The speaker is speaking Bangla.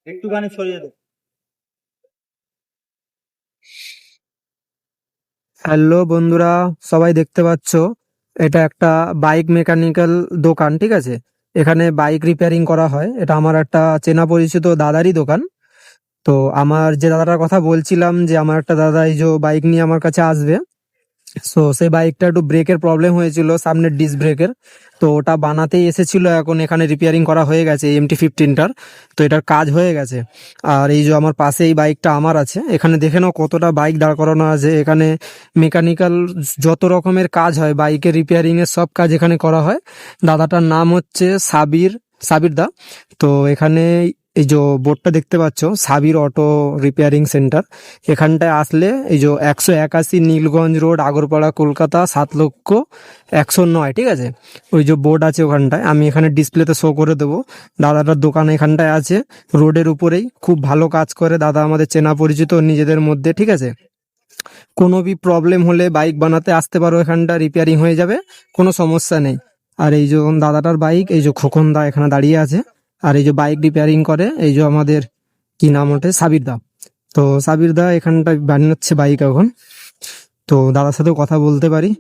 একটুখানি সরিয়ে দে। হ্যালো বন্ধুরা, সবাই দেখতে পাচ্ছ এটা একটা বাইক মেকানিক্যাল দোকান, ঠিক আছে। এখানে বাইক রিপেয়ারিং করা হয়। এটা আমার একটা চেনা পরিচিত দাদারই দোকান। তো আমার যে দাদাটার কথা বলছিলাম, যে আমার একটা দাদা এই যে বাইক নিয়ে আমার কাছে আসবে, সো সেই বাইকটা একটু ব্রেকের প্রবলেম হয়েছিল, সামনের ডিস্ক ব্রেকের। তো ওটা বানাতেই এসেছিল, এখন এখানে রিপেয়ারিং করা হয়ে গেছে MT-15টার। তো এটার কাজ হয়ে গেছে। আর এই যে আমার পাশে এই বাইকটা আমার আছে, এখানে দেখে নাও কতটা বাইক দাঁড় করানো আছে। এখানে মেকানিক্যাল যত রকমের কাজ হয়, বাইকের রিপেয়ারিং এর সব কাজ এখানে করা হয়। দাদাটার নাম হচ্ছে সাবির দা। তো এখানে এই যে বোর্ডটা দেখতে পাচ্ছ, সাবির অটো রিপেয়ারিং সেন্টার। এখানটায় আসলে এই যে 181 নীলগঞ্জ রোড, আগরপাড়া, কলকাতা 7,01,09, ঠিক আছে। ওই যে বোর্ড আছে ওখানটায়, আমি এখানে ডিসপ্লেতে শো করে দেবো। দাদাটার দোকান এখানটায় আছে, রোডের উপরেই। খুব ভালো কাজ করে দাদা, আমাদের চেনা পরিচিত নিজেদের মধ্যে, ঠিক আছে। কোনো বি প্রবলেম হলে বাইক বানাতে আসতে পারো, এখানটা রিপেয়ারিং হয়ে যাবে, কোনো সমস্যা নেই। আর এই যে দাদাটার বাইক, এই যে খোকন দা এখানে দাঁড়িয়ে আছে। আর এই যে বাইক রিপেয়ারিং করে এই যে আমাদের কি নাম ওঠে, সাবির দা। তো সাবির দা এখানটা বানাচ্ছে বাইক এখন। তো দাদার সাথেও কথা বলতে পারি।